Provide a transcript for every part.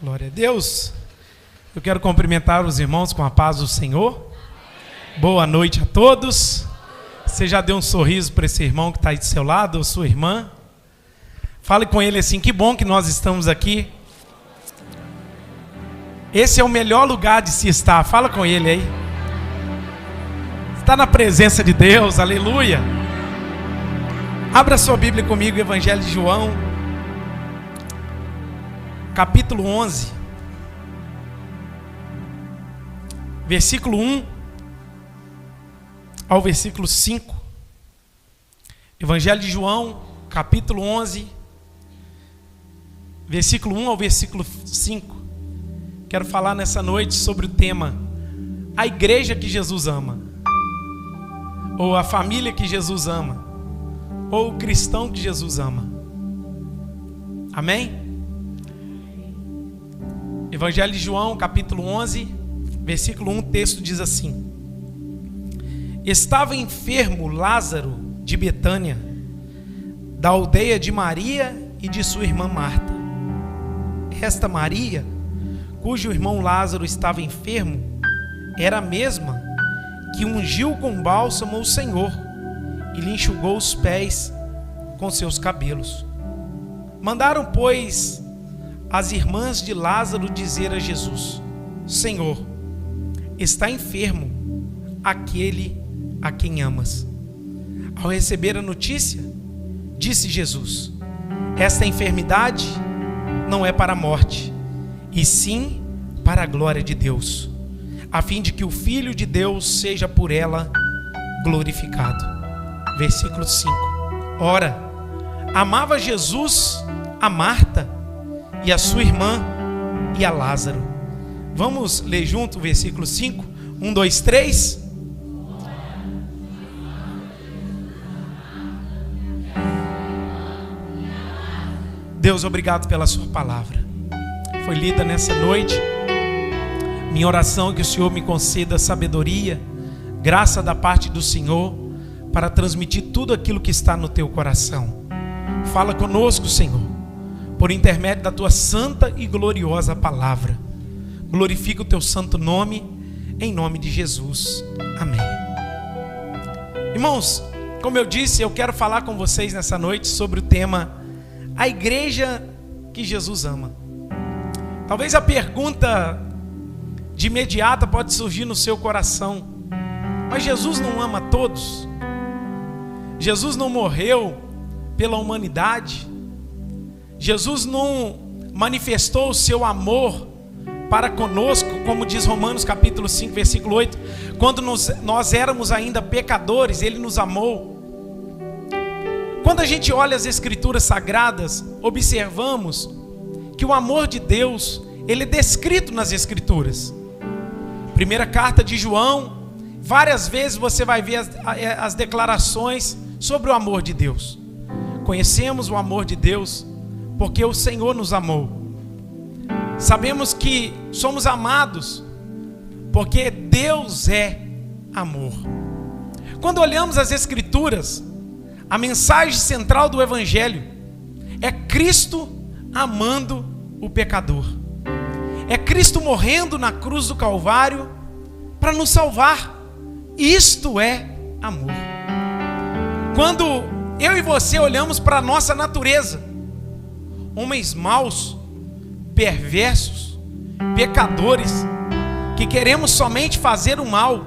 Glória a Deus. Eu quero cumprimentar os irmãos com a paz do Senhor. Boa noite a todos. Você já deu um sorriso para esse irmão que está aí do seu lado, ou sua irmã? Fale com ele assim: que bom que nós estamos aqui. Esse é o melhor lugar de se estar. Fala com ele aí. Está na presença de Deus, aleluia. Abra sua Bíblia comigo, Evangelho de João, capítulo 11, versículo 1 ao versículo 5. Evangelho de João, capítulo 11, versículo 1 ao versículo 5. Quero falar nessa noite sobre o tema: a igreja que Jesus ama, ou a família que Jesus ama, ou o cristão que Jesus ama. Amém? Evangelho de João, capítulo 11, versículo 1, o texto diz assim: estava enfermo Lázaro de Betânia, da aldeia de Maria e de sua irmã Marta. Esta Maria, cujo irmão Lázaro estava enfermo, era a mesma que ungiu com bálsamo o Senhor e lhe enxugou os pés com seus cabelos. Mandaram, pois, as irmãs de Lázaro dizer a Jesus: Senhor, está enfermo aquele a quem amas. Ao receber a notícia, disse Jesus: esta enfermidade não é para a morte, e sim para a glória de Deus, a fim de que o Filho de Deus seja por ela glorificado. Versículo 5. Ora, amava Jesus a Marta e a sua irmã e a Lázaro. Vamos ler junto o versículo 5? 1, 2, 3. Deus, obrigado pela sua palavra. Foi lida nessa noite. Minha oração é que o Senhor me conceda sabedoria, graça da parte do Senhor, para transmitir tudo aquilo que está no teu coração. Fala conosco, Senhor, por intermédio da tua santa e gloriosa palavra. Glorifica o teu santo nome, em nome de Jesus. Amém. Irmãos, como eu disse, eu quero falar com vocês nessa noite sobre o tema: a igreja que Jesus ama. Talvez a pergunta de imediata pode surgir no seu coração: mas Jesus não ama todos? Jesus não morreu pela humanidade? Jesus não manifestou o seu amor para conosco, como diz Romanos capítulo 5, versículo 8, quando nós éramos ainda pecadores, Ele nos amou? Quando a gente olha as Escrituras Sagradas, observamos que o amor de Deus, ele é descrito nas Escrituras. Primeira carta de João, várias vezes você vai ver as declarações sobre o amor de Deus. Conhecemos o amor de Deus porque o Senhor nos amou. Sabemos que somos amados porque Deus é amor. Quando olhamos as Escrituras, a mensagem central do Evangelho é Cristo amando o pecador. É Cristo morrendo na cruz do Calvário para nos salvar. Isto é amor. Quando eu e você olhamos para a nossa natureza, homens maus, perversos, pecadores, que queremos somente fazer o mal,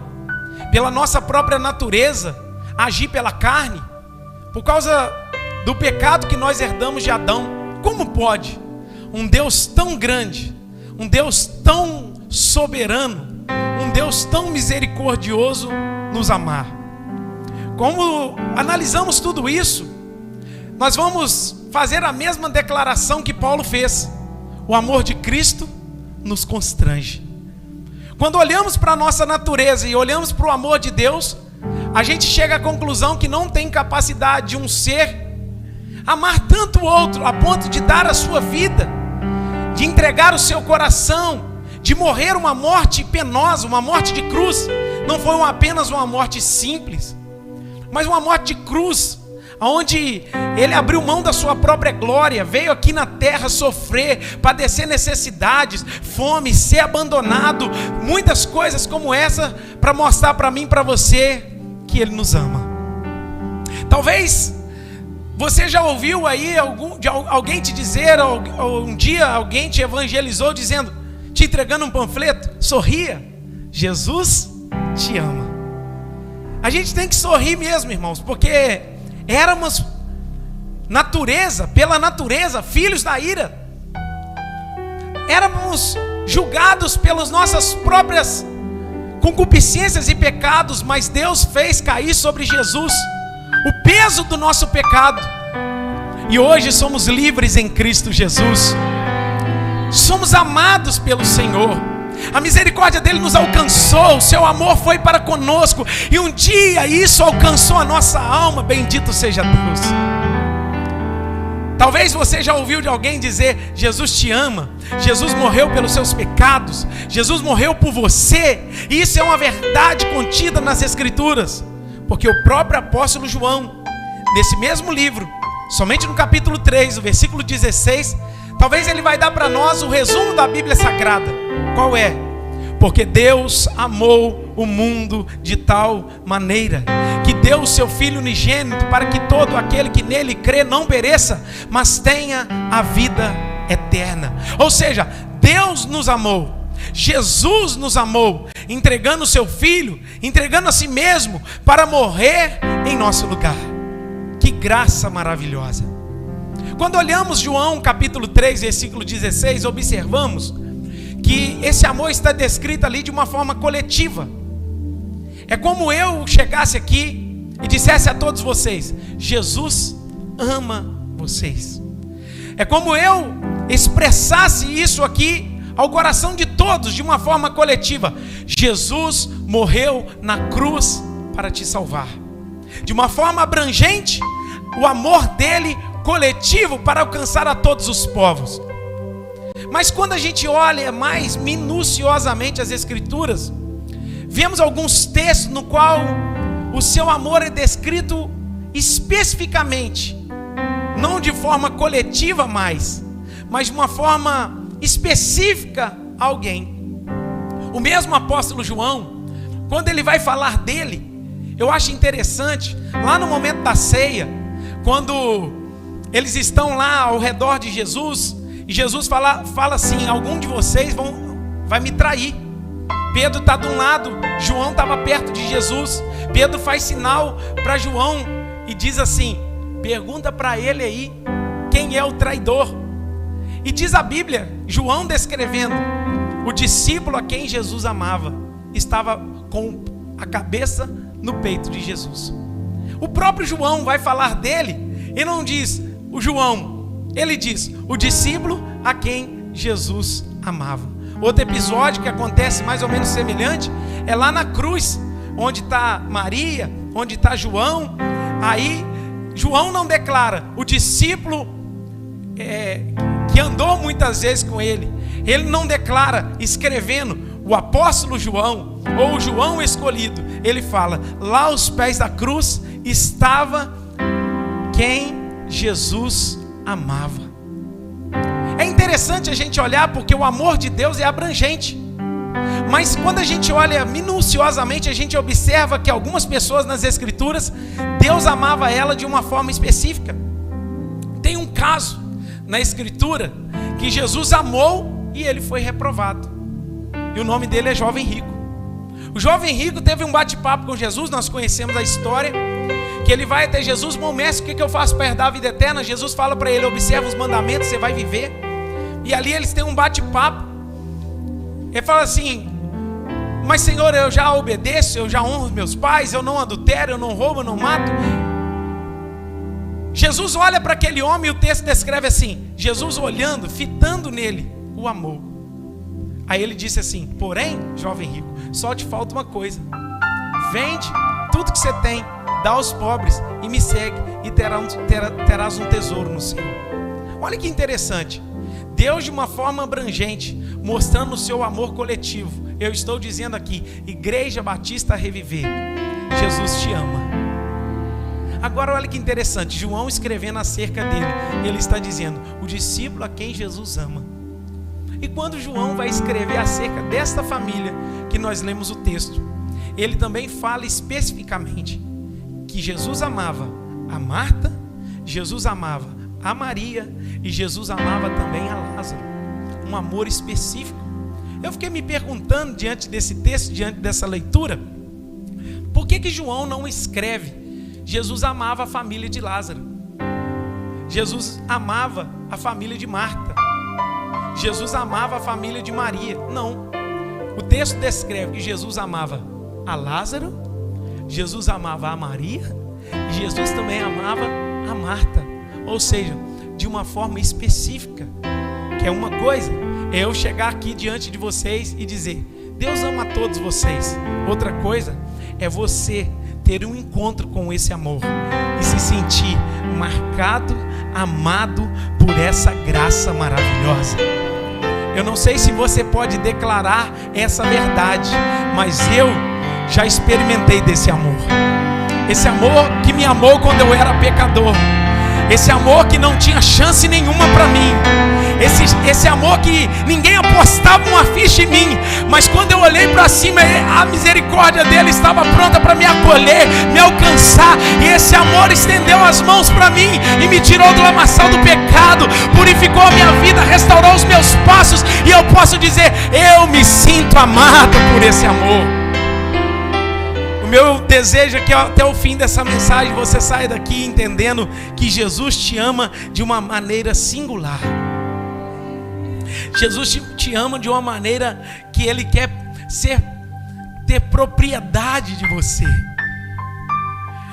pela nossa própria natureza, agir pela carne, por causa do pecado que nós herdamos de Adão, como pode um Deus tão grande, um Deus tão soberano, um Deus tão misericordioso nos amar? Como analisamos tudo isso, nós vamos fazer a mesma declaração que Paulo fez: o amor de Cristo nos constrange. Quando olhamos para a nossa natureza e olhamos para o amor de Deus, a gente chega à conclusão que não tem capacidade de um ser amar tanto o outro, a ponto de dar a sua vida, de entregar o seu coração, de morrer uma morte penosa, uma morte de cruz. Não foi apenas uma morte simples, mas uma morte de cruz, onde ele abriu mão da sua própria glória, veio aqui na terra sofrer, padecer necessidades, fome, ser abandonado, muitas coisas como essa, para mostrar para mim e para você que ele nos ama. Talvez você já ouviu aí alguém te dizer, ou um dia alguém te evangelizou dizendo, te entregando um panfleto, sorria, Jesus te ama. A gente tem que sorrir mesmo, irmãos, porque éramos pela natureza, filhos da ira. Éramos julgados pelas nossas próprias concupiscências e pecados, mas Deus fez cair sobre Jesus o peso do nosso pecado. E hoje somos livres em Cristo Jesus. Somos amados pelo Senhor. A misericórdia dele nos alcançou, o seu amor foi para conosco, e um dia isso alcançou a nossa alma. Bendito seja Deus. Talvez você já ouviu de alguém dizer, Jesus te ama, Jesus morreu pelos seus pecados, Jesus morreu por você. E isso é uma verdade contida nas Escrituras, porque o próprio apóstolo João, nesse mesmo livro, somente no capítulo 3, o versículo 16, talvez ele vai dar para nós o resumo da Bíblia Sagrada. Qual é? Porque Deus amou o mundo de tal maneira que deu o seu Filho unigênito, para que todo aquele que nele crê não pereça, mas tenha a vida eterna. Ou seja, Deus nos amou, Jesus nos amou, entregando o seu Filho, entregando a si mesmo para morrer em nosso lugar. Que graça maravilhosa! Quando olhamos João capítulo 3, versículo 16, observamos que esse amor está descrito ali de uma forma coletiva. É como eu chegasse aqui e dissesse a todos vocês, Jesus ama vocês. É como eu expressasse isso aqui ao coração de todos de uma forma coletiva. Jesus morreu na cruz para te salvar. De uma forma abrangente, o amor dele coletivo para alcançar a todos os povos. Mas quando a gente olha mais minuciosamente as Escrituras, vemos alguns textos no qual o seu amor é descrito especificamente, não de forma coletiva mais, mas de uma forma específica a alguém. O mesmo apóstolo João, quando ele vai falar dele, eu acho interessante, lá no momento da ceia, quando eles estão lá ao redor de Jesus, e Jesus fala assim, algum de vocês vai me trair. Pedro está de um lado, João estava perto de Jesus. Pedro faz sinal para João e diz assim, pergunta para ele aí, quem é o traidor? E diz a Bíblia, João descrevendo, o discípulo a quem Jesus amava, estava com a cabeça no peito de Jesus. O próprio João vai falar dele, e não diz o João, ele diz, o discípulo a quem Jesus amava. Outro episódio que acontece mais ou menos semelhante, é lá na cruz, onde está Maria, onde está João. Aí, João não declara, o discípulo que andou muitas vezes com ele, ele não declara, escrevendo, o apóstolo João, ou o João escolhido. Ele fala, lá aos pés da cruz, estava quem Jesus amava. É interessante a gente olhar, porque o amor de Deus é abrangente, mas quando a gente olha minuciosamente, a gente observa que algumas pessoas nas Escrituras, Deus amava ela de uma forma específica. Tem um caso na Escritura que Jesus amou e ele foi reprovado, e o nome dele é jovem rico. O jovem rico teve um bate-papo com Jesus, nós conhecemos a história, que ele vai até Jesus, bom mestre, o que eu faço para herdar a vida eterna? Jesus fala para ele, observa os mandamentos, você vai viver. E ali eles têm um bate-papo. Ele fala assim, mas Senhor, eu já obedeço, eu já honro meus pais, eu não adultero, eu não roubo, eu não mato. Jesus olha para aquele homem e o texto descreve assim, Jesus olhando, fitando nele, o amor. Aí ele disse assim, porém, jovem rico, só te falta uma coisa, vende tudo que você tem, dá aos pobres e me segue, e terás um tesouro no céu. Olha que interessante, Deus de uma forma abrangente, mostrando o seu amor coletivo. Eu estou dizendo aqui, Igreja Batista Reviver, Jesus te ama. Agora olha que interessante, João escrevendo acerca dele, ele está dizendo, o discípulo a quem Jesus ama. E quando João vai escrever acerca desta família que nós lemos o texto, ele também fala especificamente que Jesus amava a Marta, Jesus amava a Maria e Jesus amava também a Lázaro. Um amor específico. Eu fiquei me perguntando diante desse texto, diante dessa leitura, por que João não escreve Jesus amava a família de Lázaro, Jesus amava a família de Marta, Jesus amava a família de Maria? Não. O texto descreve que Jesus amava a Lázaro, Jesus amava a Maria e Jesus também amava a Marta. Ou seja, de uma forma específica. Que é uma coisa, é eu chegar aqui diante de vocês e dizer, Deus ama a todos vocês. Outra coisa é você ter um encontro com esse amor e se sentir marcado, amado por essa graça maravilhosa. Eu não sei se você pode declarar essa verdade, mas eu já experimentei desse amor. Esse amor que me amou quando eu era pecador. Esse amor que não tinha chance nenhuma para mim. Esse amor que ninguém apostava uma ficha em mim. Mas quando eu olhei para cima, a misericórdia dele estava pronta para me acolher, me alcançar. E esse amor estendeu as mãos para mim e me tirou do lamaçal do pecado, purificou a minha vida, restaurou os meus passos. E eu posso dizer, eu me sinto amado por esse amor. Meu desejo é que até o fim dessa mensagem você saia daqui entendendo que Jesus te ama de uma maneira singular. Jesus te ama de uma maneira que Ele quer ter propriedade de você.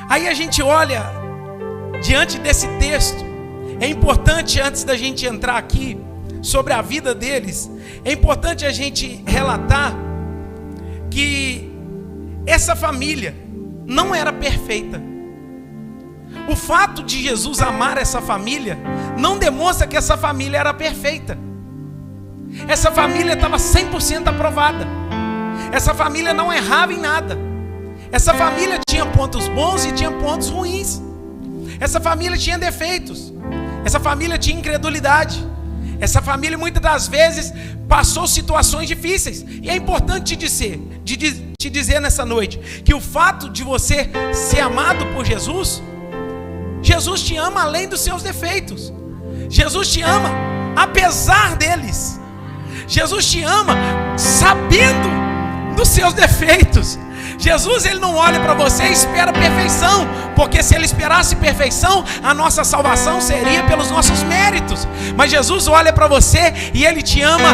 Aí a gente olha diante desse texto. É importante, antes da gente entrar aqui sobre a vida deles, é importante a gente relatar que essa família não era perfeita. O fato de Jesus amar essa família não demonstra que essa família era perfeita. Essa família estava 100% aprovada. Essa família não errava em nada. Essa família tinha pontos bons e tinha pontos ruins. Essa família tinha defeitos. Essa família tinha incredulidade. Essa família muitas das vezes passou situações difíceis. E é importante te dizer nessa noite que o fato de você ser amado por Jesus, Jesus te ama além dos seus defeitos. Jesus te ama apesar deles. Jesus te ama sabendo dos seus defeitos. Jesus, Ele não olha para você e espera perfeição, porque se Ele esperasse perfeição, a nossa salvação seria pelos nossos méritos. Mas Jesus olha para você e Ele te ama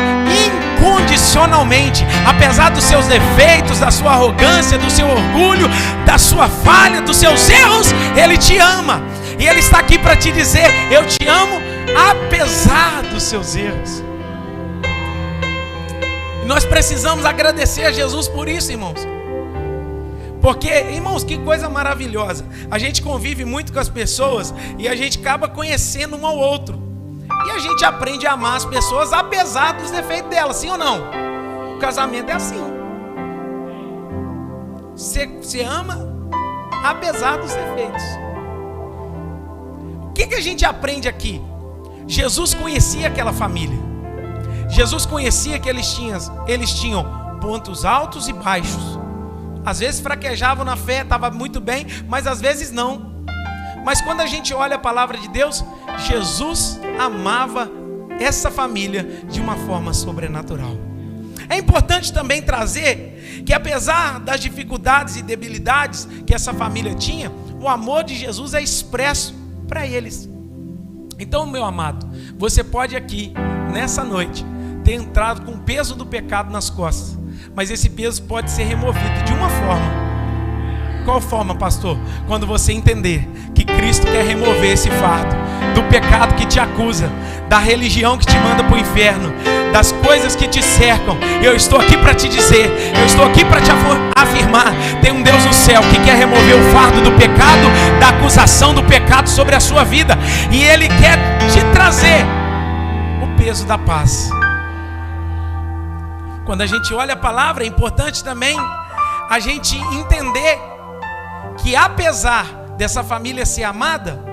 incondicionalmente, apesar dos seus defeitos, da sua arrogância, do seu orgulho, da sua falha, dos seus erros. Ele te ama e Ele está aqui para te dizer, eu te amo apesar dos seus erros. E nós precisamos agradecer a Jesus por isso, irmãos. Porque, irmãos, que coisa maravilhosa. A gente convive muito com as pessoas e a gente acaba conhecendo um ao outro. E a gente aprende a amar as pessoas apesar dos defeitos delas, sim ou não? O casamento é assim. Você ama apesar dos defeitos. O que a gente aprende aqui? Jesus conhecia aquela família. Jesus conhecia que eles tinham pontos altos e baixos. Às vezes fraquejavam na fé, estava muito bem, mas às vezes não. Mas quando a gente olha a palavra de Deus, Jesus amava essa família de uma forma sobrenatural. É importante também trazer que apesar das dificuldades e debilidades que essa família tinha, o amor de Jesus é expresso para eles. Então, meu amado, você pode aqui, nessa noite, ter entrado com o peso do pecado nas costas. Mas esse peso pode ser removido de uma forma. Qual forma, pastor? Quando você entender que Cristo quer remover esse fardo do pecado que te acusa, da religião que te manda para o inferno, das coisas que te cercam. Eu estou aqui para te dizer, eu estou aqui para te afirmar, tem um Deus no céu que quer remover o fardo do pecado, da acusação do pecado sobre a sua vida. E Ele quer te trazer o peso da paz. Quando a gente olha a palavra, é importante também a gente entender que apesar dessa família ser amada,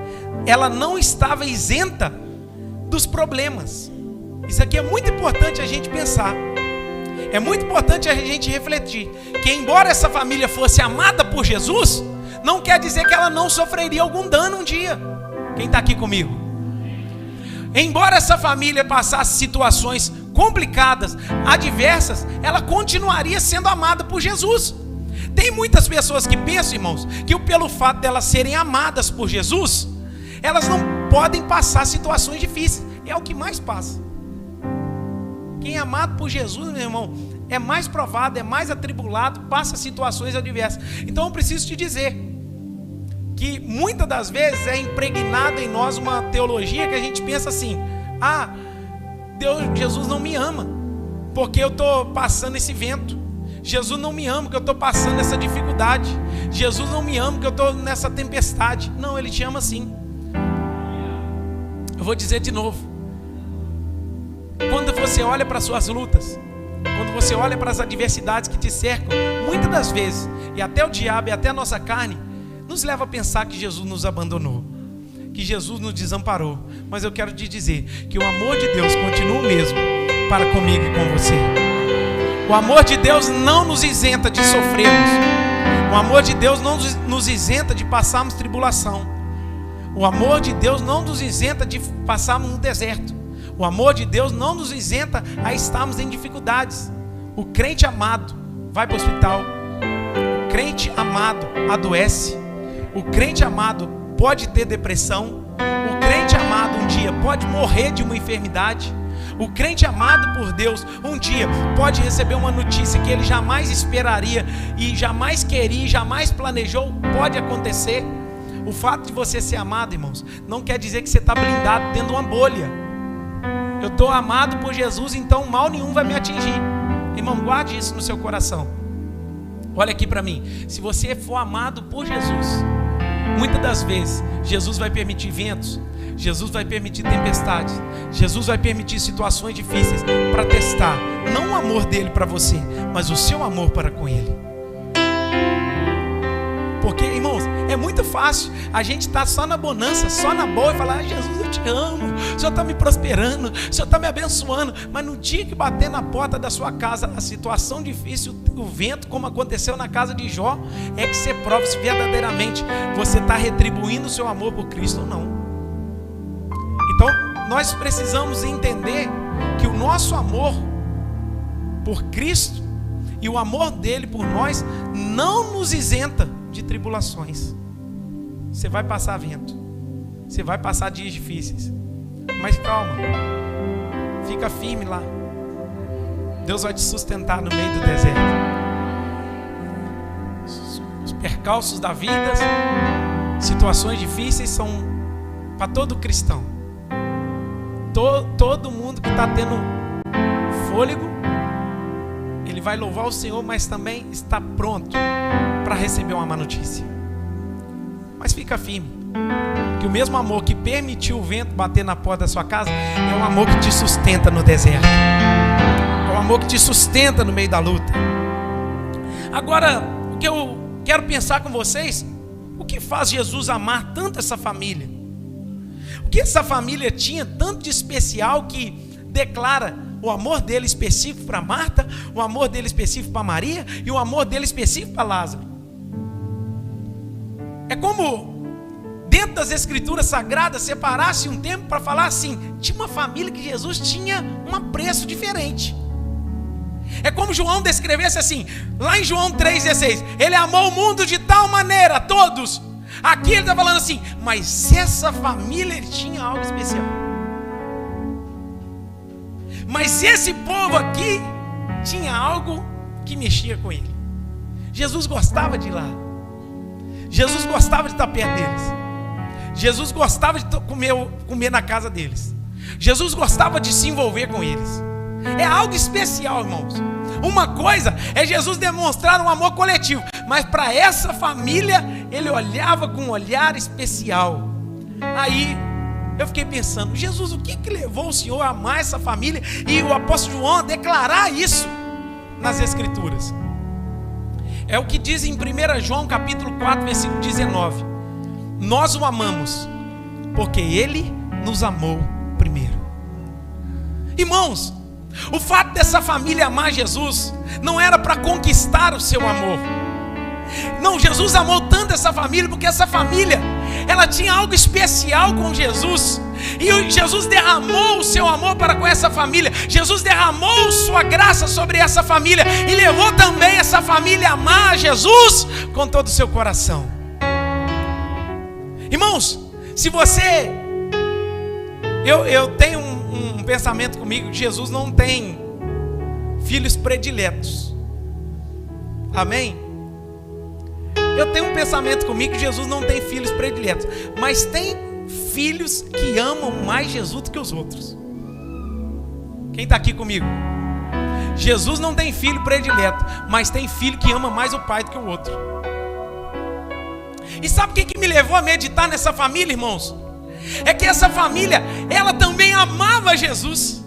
ela não estava isenta dos problemas. Isso aqui é muito importante a gente pensar. É muito importante a gente refletir que, embora essa família fosse amada por Jesus, não quer dizer que ela não sofreria algum dano um dia. Quem está aqui comigo? Embora essa família passasse situações complicadas, adversas, ela continuaria sendo amada por Jesus. Tem muitas pessoas que pensam, irmãos, que pelo fato de elas serem amadas por Jesus, elas não podem passar situações difíceis. É o que mais passa. Quem é amado por Jesus, meu irmão, é mais provado, é mais atribulado, passa situações adversas. Então eu preciso te dizer que muitas das vezes é impregnada em nós uma teologia que a gente pensa assim: Jesus não me ama porque eu estou passando esse vento. Jesus não me ama porque eu estou passando essa dificuldade. Jesus não me ama porque eu estou nessa tempestade. Não, Ele te ama sim. Eu vou dizer de novo. Quando você olha para as suas lutas, quando você olha para as adversidades que te cercam, muitas das vezes, e até o diabo e até a nossa carne, nos leva a pensar que Jesus nos abandonou, que Jesus nos desamparou. Mas eu quero te dizer que o amor de Deus continua o mesmo para comigo e com você. O amor de Deus não nos isenta de sofrermos. O amor de Deus não nos isenta de passarmos tribulação. O amor de Deus não nos isenta de passarmos no deserto. O amor de Deus não nos isenta a estarmos em dificuldades. O crente amado vai para o hospital. O crente amado adoece. O crente amado pode ter depressão. O crente amado um dia pode morrer de uma enfermidade. O crente amado por Deus um dia pode receber uma notícia que ele jamais esperaria e jamais queria, jamais planejou. Pode acontecer. O fato de você ser amado, irmãos, não quer dizer que você está blindado dentro de uma bolha. Eu estou amado por Jesus, então mal nenhum vai me atingir. Irmão, guarde isso no seu coração. Olha aqui para mim. Se você for amado por Jesus, muitas das vezes Jesus vai permitir ventos, Jesus vai permitir tempestades, Jesus vai permitir situações difíceis para testar, não o amor dele para você, mas o seu amor para com ele. Porque, irmãos, é muito fácil a gente estar só na bonança, só na boa e falar: Jesus, eu te amo, o Senhor está me prosperando, o Senhor está me abençoando. Mas no dia que bater na porta da sua casa a situação difícil, o vento, como aconteceu na casa de Jó, é que você prova se verdadeiramente você está retribuindo o seu amor por Cristo ou não. Então nós precisamos entender que o nosso amor por Cristo e o amor dele por nós não nos isenta de tribulações. Você vai passar vento, você vai passar dias difíceis, mas calma, fica firme lá. Deus vai te sustentar no meio do deserto. Os percalços da vida, situações difíceis são para todo cristão. Todo mundo que está tendo fôlego, ele vai louvar o Senhor, mas também está pronto para receber uma má notícia. Mas fica firme, que o mesmo amor que permitiu o vento bater na porta da sua casa é um amor que te sustenta no deserto, é um amor que te sustenta no meio da luta. Agora, o que eu quero pensar com vocês: o que faz Jesus amar tanto essa família? O que essa família tinha tanto de especial que declara o amor dele específico para Marta, o amor dele específico para Maria e o amor dele específico para Lázaro? É como dentro das escrituras sagradas separasse um tempo para falar assim: tinha uma família que Jesus tinha um apreço diferente. É como João descrevesse assim, lá em João 3,16: ele amou o mundo de tal maneira, todos. Aqui ele está falando assim: mas essa família, ele tinha algo especial. Mas esse povo aqui tinha algo que mexia com ele. Jesus gostava de ir lá. Jesus gostava de estar perto deles. Jesus gostava de comer na casa deles. Jesus gostava de se envolver com eles. É algo especial, irmãos. Uma coisa é Jesus demonstrar um amor coletivo, mas para essa família ele olhava com um olhar especial. Aí eu fiquei pensando: Jesus, o que levou o Senhor a amar essa família e o apóstolo João a declarar isso nas escrituras? É o que diz em 1 João capítulo 4, versículo 19. nós o amamos, porque Ele nos amou primeiro. Irmãos, o fato dessa família amar Jesus não era para conquistar o seu amor. Não, Jesus amou tanto essa família porque essa família, ela tinha algo especial com Jesus. E Jesus derramou o seu amor para com essa família. Jesus derramou sua graça sobre essa família e levou também essa família a amar Jesus com todo o seu coração. Irmãos, se você... Eu tenho um pensamento comigo que Jesus não tem filhos prediletos. Amém? Eu tenho um pensamento comigo que Jesus não tem filhos prediletos, mas tem filhos que amam mais Jesus do que os outros. Quem está aqui comigo? Jesus não tem filho predileto, mas tem filho que ama mais o pai do que o outro. E sabe o que me levou a meditar nessa família, irmãos? É que essa família, ela também amava Jesus.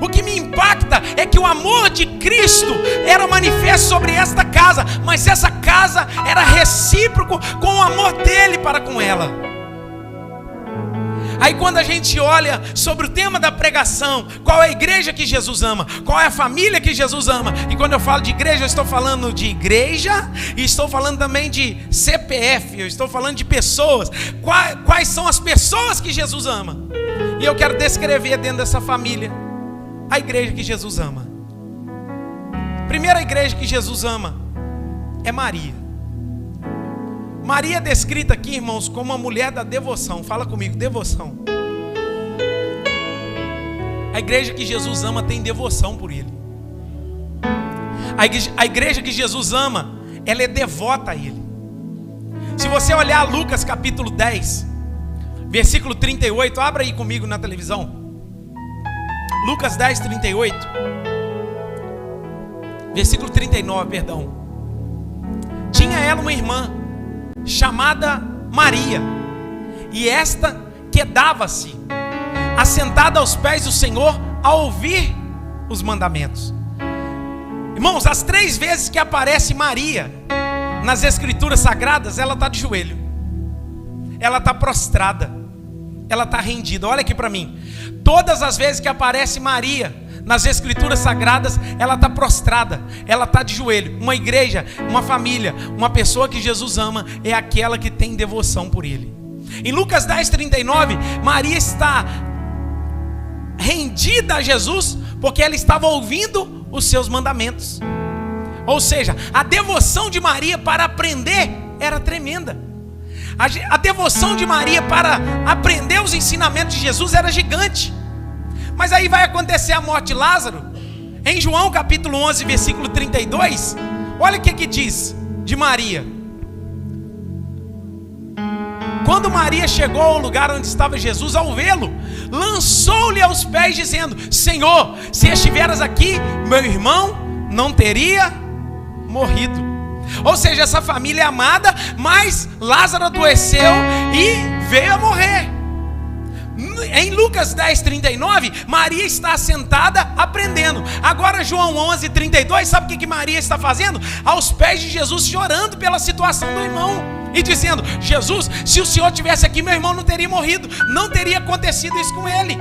O que me impacta é que o amor de Cristo era manifesto sobre esta casa, mas essa casa era recíproco com o amor dele para com ela. Aí quando a gente olha sobre o tema da pregação, qual é a igreja que Jesus ama? Qual é a família que Jesus ama? E quando eu falo de igreja, eu estou falando de igreja e estou falando também de CPF, eu estou falando de pessoas. Quais são as pessoas que Jesus ama? E eu quero descrever dentro dessa família a igreja que Jesus ama. Primeira igreja que Jesus ama é Maria. Maria é descrita aqui, irmãos, como uma mulher da devoção. Fala comigo, devoção. A igreja que Jesus ama tem devoção por Ele. A igreja que Jesus ama, ela é devota a Ele. Se você olhar Lucas capítulo 10, versículo 38, abra aí comigo na televisão. Lucas 10, 38. Versículo 39, perdão. Tinha ela uma irmã chamada Maria, e esta quedava-se assentada aos pés do Senhor a ouvir os mandamentos. Irmãos, as 3 vezes que aparece Maria nas escrituras sagradas, ela está de joelho, ela está prostrada, ela está rendida. Olha aqui para mim, todas as vezes que aparece Maria nas escrituras sagradas, ela está prostrada, ela está de joelho. Uma igreja, uma família, uma pessoa que Jesus ama é aquela que tem devoção por Ele. Em Lucas 10, 39, Maria está rendida a Jesus porque ela estava ouvindo os seus mandamentos. Ou seja, a devoção de Maria para aprender era tremenda. A devoção de Maria para aprender os ensinamentos de Jesus era gigante. Mas aí vai acontecer a morte de Lázaro. Em João capítulo 11, versículo 32, olha o que diz de Maria. Quando Maria chegou ao lugar onde estava Jesus, ao vê-lo, lançou-lhe aos pés, dizendo: Senhor, se estiveras aqui, meu irmão não teria morrido. Ou seja, essa família é amada, mas Lázaro adoeceu e veio a morrer. Em Lucas 10, 39, Maria está sentada aprendendo. Agora João 11, 32, sabe o que Maria está fazendo? Aos pés de Jesus, chorando pela situação do irmão e dizendo: Jesus, se o Senhor estivesse aqui, meu irmão não teria morrido, não teria acontecido isso com ele.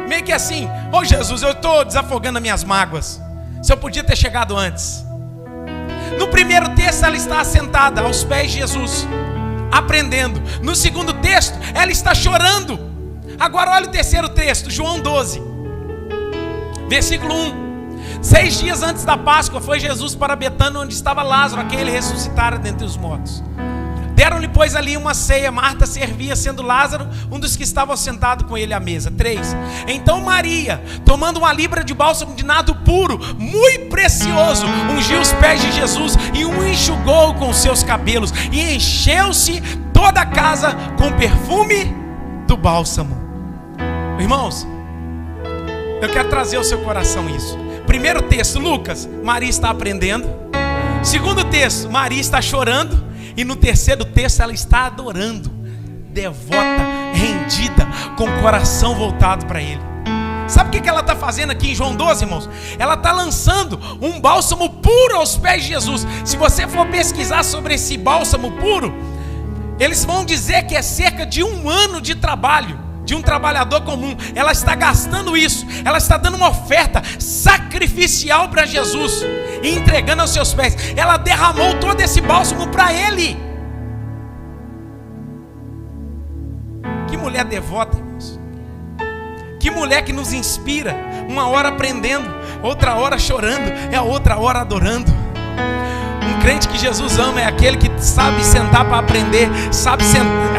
Meio que assim: ô Jesus, eu estou desafogando as minhas mágoas, se eu podia ter chegado antes. No primeiro texto ela está assentada aos pés de Jesus, aprendendo. No segundo texto ela está chorando. Agora olha o terceiro texto, João 12, versículo 1. 6 dias antes da Páscoa foi Jesus para Betânia, onde estava Lázaro, a quem ele ressuscitara dentre os mortos. Deram-lhe, pois, ali uma ceia. Marta servia, sendo Lázaro um dos que estavam sentados com ele à mesa. 3. Então Maria, tomando uma libra de bálsamo de nardo puro, muito precioso, ungiu os pés de Jesus e o enxugou com seus cabelos, e encheu-se toda a casa com perfume do bálsamo. Irmãos, eu quero trazer ao seu coração isso. Primeiro texto, Lucas, Maria está aprendendo. Segundo texto, Maria está chorando. E no terceiro texto ela está adorando, devota, rendida, com o coração voltado para Ele. Sabe o que ela está fazendo aqui em João 12, irmãos? Ela está lançando um bálsamo puro aos pés de Jesus. Se você for pesquisar sobre esse bálsamo puro, Eles vão dizer que é cerca de 1 ano de trabalho de um trabalhador comum. Ela está gastando isso, ela está dando uma oferta sacrificial para Jesus e entregando aos seus pés. Ela derramou todo esse bálsamo para ele. Que mulher devota, irmãos. Que mulher que nos inspira. Uma hora aprendendo, outra hora chorando, é a outra hora adorando. Um crente que Jesus ama é aquele que sabe sentar para aprender, sabe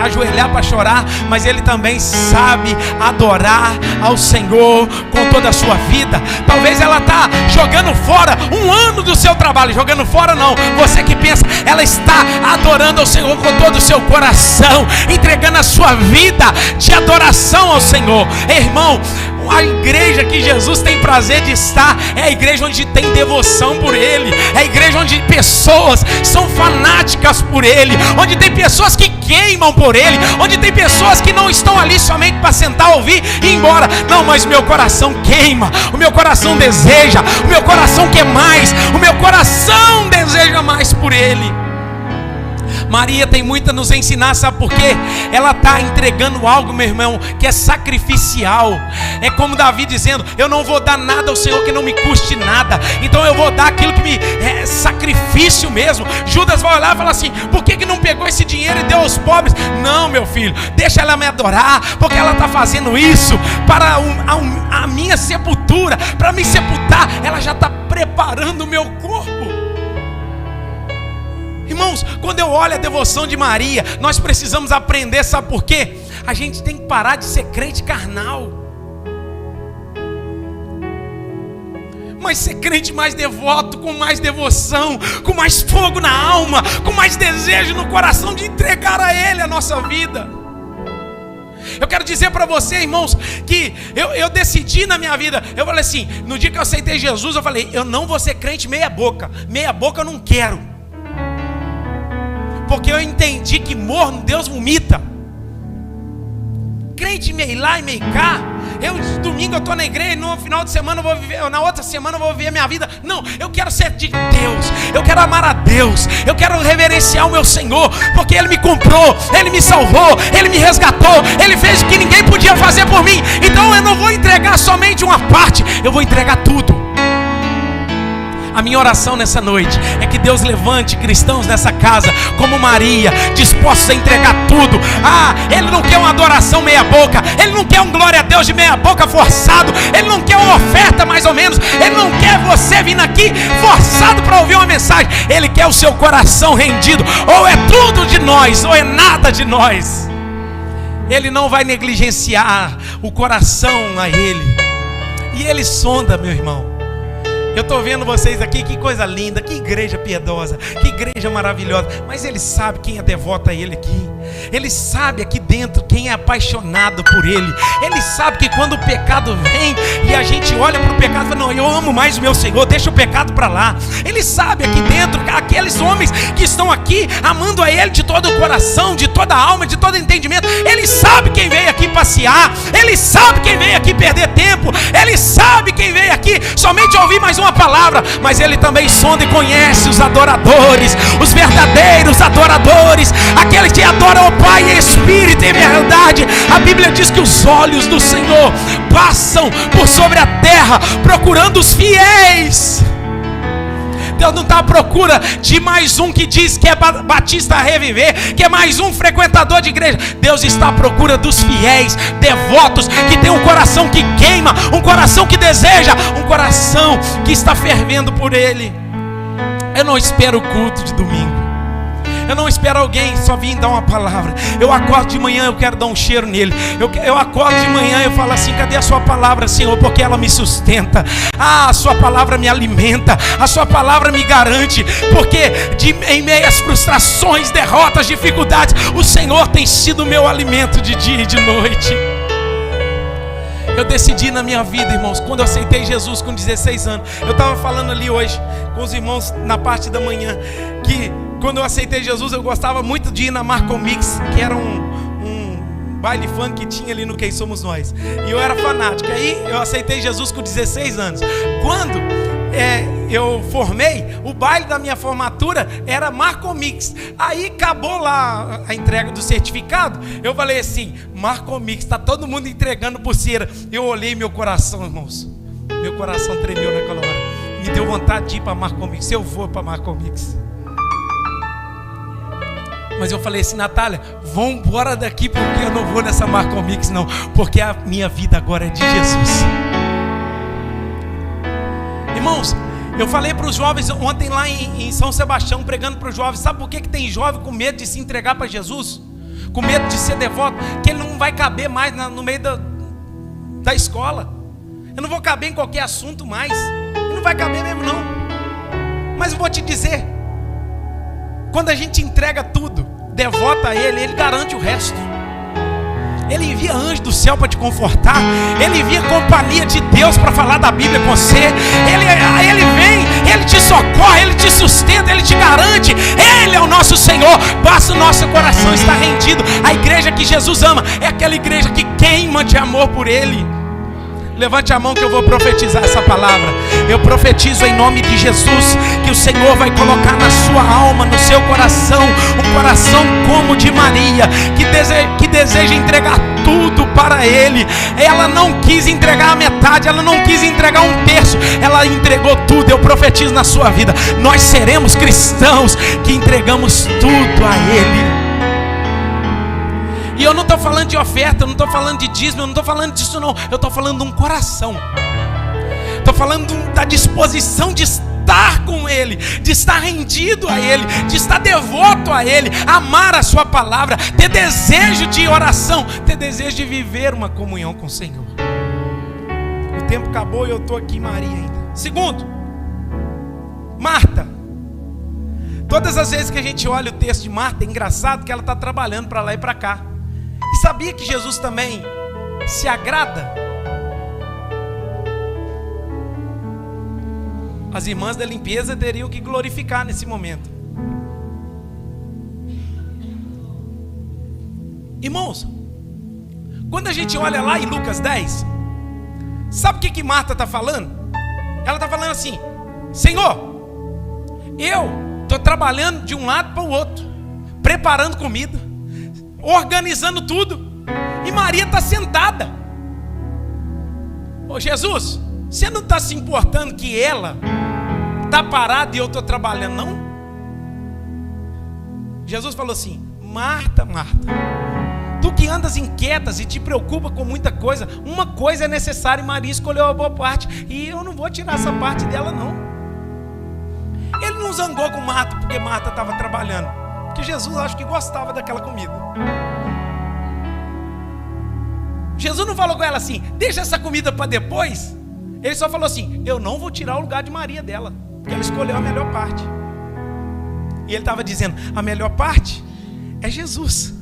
ajoelhar para chorar, mas ele também sabe adorar ao Senhor com toda a sua vida. Talvez ela está jogando fora 1 ano do seu trabalho. Jogando fora não, você que pensa, ela está adorando ao Senhor com todo o seu coração, entregando a sua vida de adoração ao Senhor. Irmão, a igreja que Jesus tem prazer de estar é a igreja onde tem devoção por Ele, é a igreja onde pessoas são fanáticas por Ele, onde tem pessoas que queimam por Ele, onde tem pessoas que não estão ali somente para sentar, ouvir e ir embora. Não, mas o meu coração queima, o meu coração deseja, o meu coração quer mais, o meu coração deseja mais por Ele. Maria tem muito a nos ensinar, sabe por quê? Ela está entregando algo, meu irmão, que é sacrificial. É como Davi dizendo: eu não vou dar nada ao Senhor que não me custe nada, então eu vou dar aquilo que me é sacrifício mesmo. Judas vai olhar e falar assim: por que não pegou esse dinheiro e deu aos pobres? Não, meu filho, deixa ela me adorar, porque ela está fazendo isso para a minha sepultura, para me sepultar. Ela já está preparando o meu corpo. Irmãos, quando eu olho a devoção de Maria, nós precisamos aprender, sabe por quê? A gente tem que parar de ser crente carnal, mas ser crente mais devoto, com mais devoção, com mais fogo na alma, com mais desejo no coração de entregar a Ele a nossa vida. Eu quero dizer para você, irmãos, que eu decidi na minha vida. Eu falei assim, no dia que eu aceitei Jesus, eu falei: eu não vou ser crente meia boca eu não quero. Porque eu entendi que morno Deus vomita. Crente meio lá e meio cá. Domingo eu estou na igreja, no final de semana eu vou viver, na outra semana eu vou viver a minha vida. Não, eu quero ser de Deus, eu quero amar a Deus, eu quero reverenciar o meu Senhor, porque Ele me comprou, Ele me salvou, Ele me resgatou, Ele fez o que ninguém podia fazer por mim. Então eu não vou entregar somente uma parte, eu vou entregar tudo. A minha oração nessa noite é que Deus levante cristãos nessa casa como Maria, dispostos a entregar tudo. Ele não quer uma adoração meia boca, Ele não quer um glória a Deus de meia boca forçado, Ele não quer uma oferta mais ou menos, Ele não quer você vindo aqui forçado para ouvir uma mensagem. Ele quer o seu coração rendido. Ou é tudo de nós, ou é nada de nós. Ele não vai negligenciar o coração a Ele. E Ele sonda, meu irmão. Eu estou vendo vocês aqui, que coisa linda, que igreja piedosa, que igreja maravilhosa. Mas Ele sabe quem é devoto a Ele aqui. Ele sabe aqui dentro quem é apaixonado por Ele. Ele sabe que quando o pecado vem e a gente olha para o pecado e fala: não, eu amo mais o meu Senhor, deixa o pecado para lá. Ele sabe aqui dentro, aqueles homens que estão aqui amando a Ele de todo o coração, de toda a alma, de todo entendimento. Ele sabe quem veio aqui passear, Ele sabe quem veio aqui perder tempo, Ele sabe quem veio aqui somente ouvir mais uma palavra. Mas Ele também sonda e conhece os adoradores, os verdadeiros adoradores, aqueles que adoram ao Pai em espírito e em verdade. A Bíblia diz que os olhos do Senhor passam por sobre a terra procurando os fiéis. Deus não está à procura de mais um que diz que é batista a reviver, que é mais um frequentador de igreja. Deus está à procura dos fiéis, devotos, que tem um coração que queima, um coração que deseja, um coração que está fervendo por Ele. Eu não espero o culto de domingo, eu não espero alguém só vir dar uma palavra. Eu acordo de manhã, eu quero dar um cheiro nele. Eu acordo de manhã e eu falo assim: cadê a sua palavra, Senhor? Porque ela me sustenta. A sua palavra me alimenta, a sua palavra me garante. Porque em meio às frustrações, derrotas, dificuldades, o Senhor tem sido meu alimento de dia e de noite. Eu decidi na minha vida, irmãos, quando eu aceitei Jesus com 16 anos. Eu estava falando ali hoje com os irmãos na parte da manhã, que quando eu aceitei Jesus, eu gostava muito de ir na Marco Mix, que era um baile funk que tinha ali no Quem Somos Nós. E eu era fanático. Aí eu aceitei Jesus com 16 anos. Quando eu formei, o baile da minha formatura era Marcomix. Aí acabou lá a entrega do certificado. Eu falei assim: Marcomix, tá todo mundo entregando pulseira. Eu olhei meu coração, irmãos. Meu coração tremeu naquela hora. Me deu vontade de ir para Marcomix. Eu vou para Marcomix. Mas eu falei assim: Natália, vão embora daqui, porque eu não vou nessa Marcomix não, porque a minha vida agora é de Jesus. Irmãos, eu falei para os jovens ontem lá em São Sebastião, pregando para os jovens. Sabe por que tem jovem com medo de se entregar para Jesus? Com medo de ser devoto? Que ele não vai caber mais no meio da escola. Eu não vou caber em qualquer assunto mais. Ele não vai caber mesmo não. Mas eu vou te dizer, quando a gente entrega tudo, devota a Ele, Ele garante o resto. Ele envia anjo do céu para te confortar. Ele envia companhia de Deus para falar da Bíblia com você. Ele vem, Ele te socorre, Ele te sustenta, Ele te garante. Ele é o nosso Senhor. Basta o nosso coração estar rendido. A igreja que Jesus ama é aquela igreja que queima de amor por Ele. Levante a mão que eu vou profetizar essa palavra. Eu profetizo em nome de Jesus que o Senhor vai colocar na sua alma, no seu coração, um coração como o de Maria, que deseja entregar tudo para Ele. Ela não quis entregar a metade, ela não quis entregar um terço, ela entregou tudo. Eu profetizo na sua vida: nós seremos cristãos que entregamos tudo a Ele. E eu não estou falando de oferta, eu não estou falando de dízimo, eu não estou falando disso não. Eu estou falando de um coração. Estou falando da disposição de estar com Ele, de estar rendido a Ele, de estar devoto a Ele, amar a sua palavra, ter desejo de oração, ter desejo de viver uma comunhão com o Senhor. O tempo acabou e eu estou aqui em Maria ainda. Segundo, Marta. Todas as vezes que a gente olha o texto de Marta, é engraçado que ela está trabalhando para lá e para cá. E sabia que Jesus também se agrada? As irmãs da limpeza teriam que glorificar nesse momento. Irmãos, quando a gente olha lá em Lucas 10, sabe o que Marta está falando? Ela está falando assim: Senhor, eu estou trabalhando de um lado para o outro, preparando comida, organizando tudo, e Maria está sentada. Ô Jesus, você não está se importando que ela está parada e eu estou trabalhando, não? Jesus falou assim: Marta, Marta, tu que andas inquietas e te preocupa com muita coisa, uma coisa é necessária, e Maria escolheu a boa parte, e eu não vou tirar essa parte dela não. Ele não zangou com Marta porque Marta estava trabalhando, porque Jesus acho que gostava daquela comida. Jesus não falou com ela assim: deixa essa comida para depois. Ele só falou assim: eu não vou tirar o lugar de Maria dela, porque ela escolheu a melhor parte. E ele estava dizendo: a melhor parte é Jesus,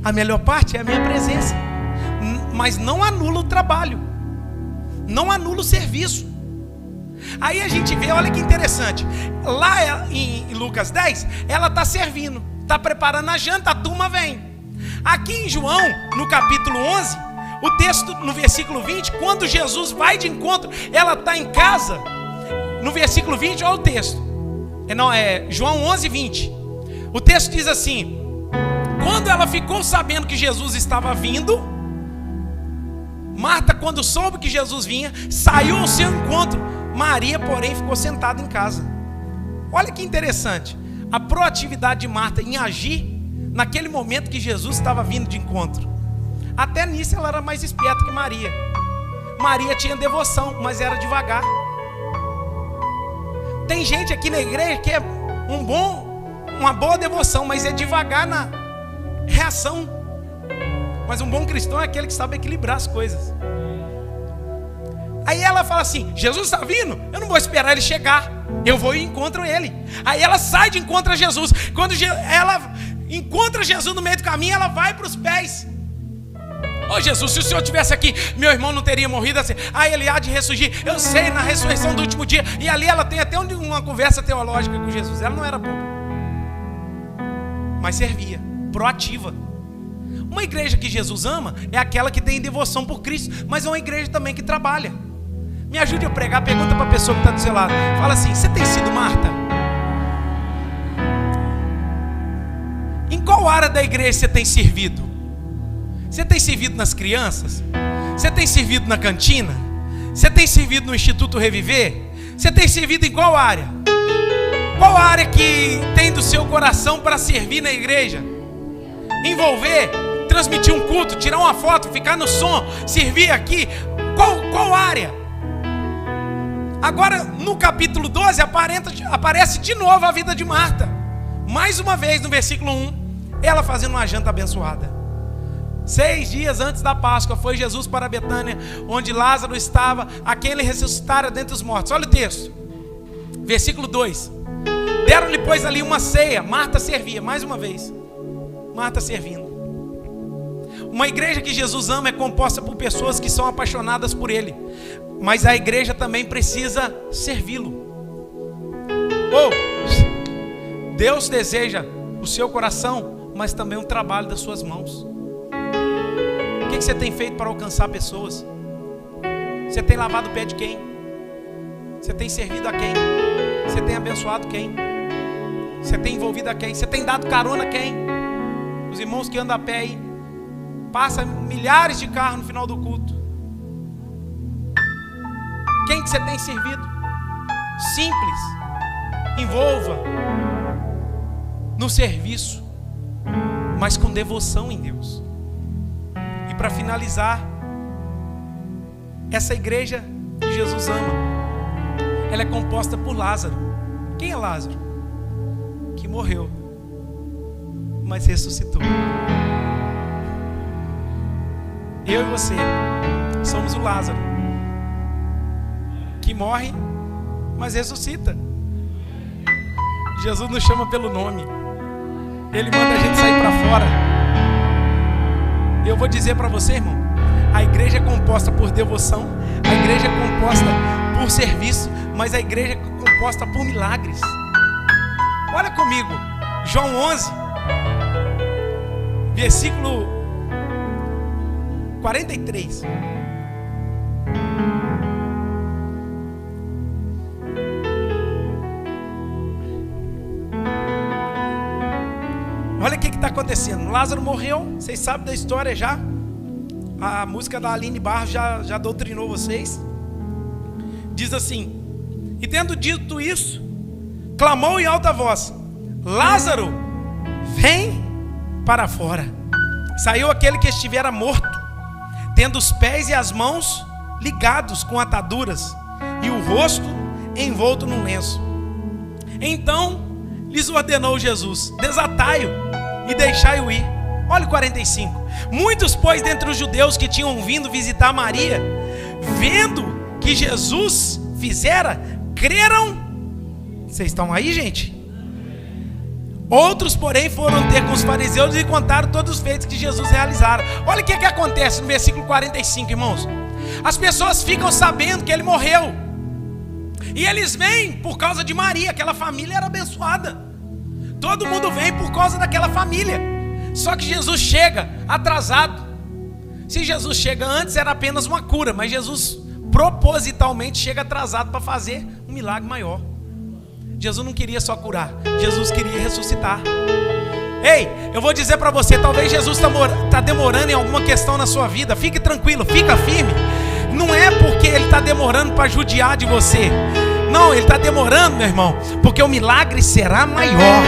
a melhor parte é a minha presença. Mas não anula o trabalho, não anula o serviço. Aí a gente vê, olha que interessante, lá em Lucas 10, ela está servindo, está preparando a janta, a turma vem. Aqui em João, no capítulo 11, o texto no versículo 20, quando Jesus vai de encontro, ela está em casa. No versículo 20, olha o texto, João 11, 20. O texto diz assim: quando ela ficou sabendo que Jesus estava vindo, Marta, quando soube que Jesus vinha, saiu ao seu encontro. Maria, porém, ficou sentada em casa. Olha que interessante, a proatividade de Marta em agir naquele momento que Jesus estava vindo de encontro. Até nisso ela era mais esperta que Maria. Maria tinha devoção, mas era devagar. Tem gente aqui na igreja que é uma boa devoção, mas é devagar na reação. Mas um bom cristão é aquele que sabe equilibrar as coisas. Aí ela fala assim: Jesus está vindo, eu não vou esperar ele chegar, eu vou e encontro ele. Aí ela sai de encontro a Jesus. Quando ela encontra Jesus no meio do caminho, ela vai para os pés. Ô Jesus, se o Senhor estivesse aqui, meu irmão não teria morrido assim. Ah, ele há de ressurgir. Eu sei, na ressurreição do último dia. E ali ela tem até uma conversa teológica com Jesus. Ela não era boba, mas servia, proativa. Uma igreja que Jesus ama é aquela que tem devoção por Cristo, mas é uma igreja também que trabalha. Me ajude a pregar. Pergunta para a pessoa que está do seu lado. Fala assim: você tem sido Marta? Em qual área da igreja você tem servido? Você tem servido nas crianças? Você tem servido na cantina? Você tem servido no Instituto Reviver? Você tem servido em qual área? Qual área que tem do seu coração para servir na igreja? Envolver, transmitir um culto, tirar uma foto, ficar no som, servir aqui. Qual área? Agora, no capítulo 12, aparece de novo a vida de Marta. Mais uma vez, no versículo 1, ela fazendo uma janta abençoada. 6 dias antes da Páscoa, foi Jesus para Betânia, onde Lázaro estava, a quem ele ressuscitara dentre os mortos. Olha o texto, versículo 2. Deram-lhe, pois, ali uma ceia. Marta servia, mais uma vez. Marta servindo. Uma igreja que Jesus ama é composta por pessoas que são apaixonadas por Ele. Mas a igreja também precisa servi-lo. Deus deseja o seu coração, mas também o trabalho das suas mãos. O que você tem feito para alcançar pessoas? Você tem lavado o pé de quem? Você tem servido a quem? Você tem abençoado quem? Você tem envolvido a quem? Você tem dado carona a quem? Os irmãos que andam a pé aí, passa milhares de carros no final do culto. Quem que você tem servido? Simples. Envolva no serviço, mas com devoção em Deus. E para finalizar, essa igreja que Jesus ama, ela é composta por Lázaro. Quem é Lázaro? Que morreu, mas ressuscitou. Eu e você somos o Lázaro que morre, mas ressuscita. Jesus nos chama pelo nome. Ele manda a gente sair para fora. Eu vou dizer para você, irmão, a igreja é composta por devoção, a igreja é composta por serviço, mas a igreja é composta por milagres. Olha comigo, João 11, versículo 43. Olha o que está acontecendo. Lázaro morreu, vocês sabem da história já. A música da Aline Barros já doutrinou vocês. Diz assim: e tendo dito isso, clamou em alta voz: Lázaro, vem para fora. Saiu aquele que estivera morto, tendo os pés e as mãos ligados com ataduras, e o rosto envolto num lenço. Então lhes ordenou Jesus: desatai-o e deixai-o ir. Olha o 45. Muitos, pois, dentre os judeus que tinham vindo visitar Maria, vendo que Jesus fizera, creram. Vocês estão aí, gente? Outros, porém, foram ter com os fariseus e contaram todos os feitos que Jesus realizara. Olha o que acontece no versículo 45, irmãos. As pessoas ficam sabendo que ele morreu, e eles vêm por causa de Maria. Aquela família era abençoada. Todo mundo vem por causa daquela família. Só que Jesus chega atrasado. Se Jesus chega antes, era apenas uma cura, mas Jesus propositalmente chega atrasado para fazer um milagre maior. Jesus não queria só curar, Jesus queria ressuscitar. Ei, eu vou dizer para você, talvez Jesus está demorando em alguma questão na sua vida. Fique tranquilo, fica firme. Não é porque ele está demorando para judiar de você. Não, ele está demorando, meu irmão, porque o milagre será maior.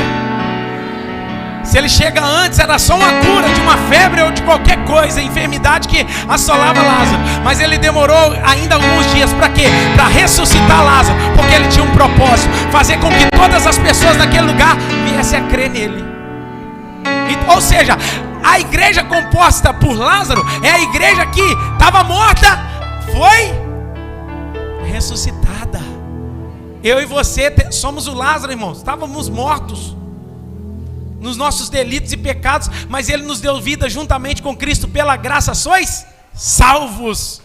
Se ele chega antes, era só uma cura de uma febre ou de qualquer coisa, enfermidade que assolava Lázaro. Mas ele demorou ainda alguns dias. Para quê? Para ressuscitar Lázaro, porque ele tinha um propósito: fazer com que todas as pessoas naquele lugar viessem a crer nele. Ou seja, a igreja composta por Lázaro é a igreja que estava morta, foi ressuscitada. Eu e você somos o Lázaro, irmãos. Estávamos mortos nos nossos delitos e pecados, mas ele nos deu vida juntamente com Cristo. Pela graça sois salvos.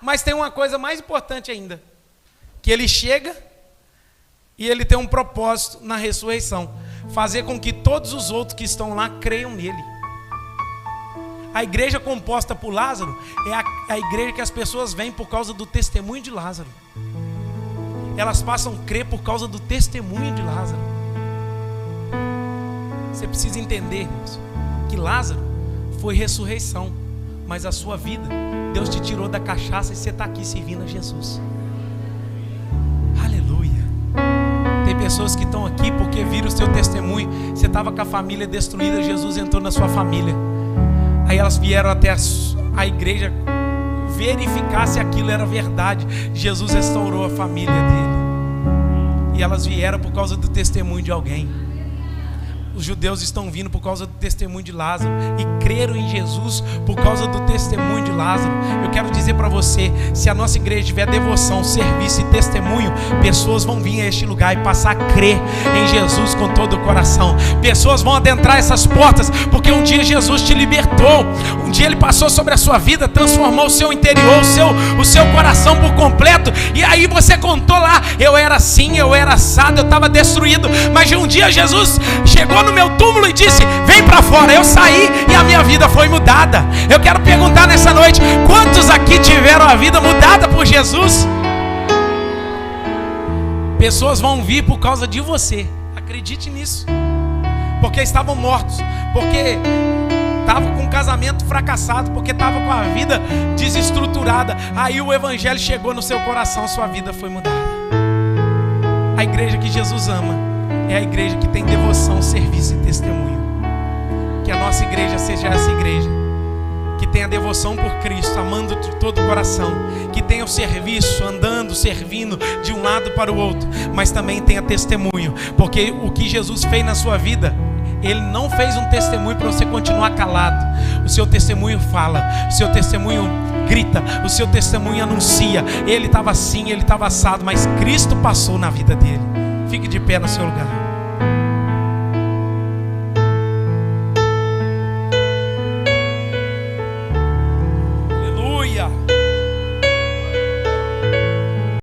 Mas tem uma coisa mais importante ainda, que ele chega e ele tem um propósito na ressurreição: fazer com que todos os outros que estão lá creiam nele. A igreja composta por Lázaro é a igreja que as pessoas vêm por causa do testemunho de Lázaro. Elas passam a crer por causa do testemunho de Lázaro. Você precisa entender, irmãos, que Lázaro foi ressurreição, mas a sua vida, Deus te tirou da cachaça e você está aqui servindo a Jesus. Aleluia. Tem pessoas que estão aqui porque viram o seu testemunho. Você estava com a família destruída, Jesus entrou na sua família. Aí elas vieram até a igreja verificar se aquilo era verdade. Jesus restaurou a família dele. E elas vieram por causa do testemunho de alguém. Os judeus estão vindo por causa do testemunho de Lázaro e creram em Jesus por causa do testemunho de Lázaro. Eu quero dizer para você, se a nossa igreja tiver devoção, serviço e testemunho, pessoas vão vir a este lugar e passar a crer em Jesus com todo o coração. Pessoas vão adentrar essas portas porque um dia Jesus te libertou. Um dia Ele passou sobre a sua vida, transformou o seu interior, o seu coração por completo. E aí você contou lá, eu era assim, eu era assado, eu estava destruído. Mas um dia Jesus chegou no meu túmulo e disse: vem para fora. Eu saí e a minha vida foi mudada. Eu quero perguntar nessa noite: quantos aqui tiveram a vida mudada por Jesus? Pessoas vão vir por causa de você, acredite nisso. Porque estavam mortos, porque estavam com um casamento fracassado, porque estavam com a vida desestruturada. Aí o evangelho chegou no seu coração, sua vida foi mudada. A igreja que Jesus ama é a igreja que tem devoção, serviço e testemunho. Que a nossa igreja seja essa igreja que tenha devoção por Cristo, amando de todo o coração, que tenha o serviço, andando, servindo de um lado para o outro, mas também tenha testemunho, porque o que Jesus fez na sua vida, Ele não fez um testemunho para você continuar calado. O seu testemunho fala, o seu testemunho grita, o seu testemunho anuncia. Ele estava assim, ele estava assado, mas Cristo passou na vida dele. Fique de pé no seu lugar. Aleluia.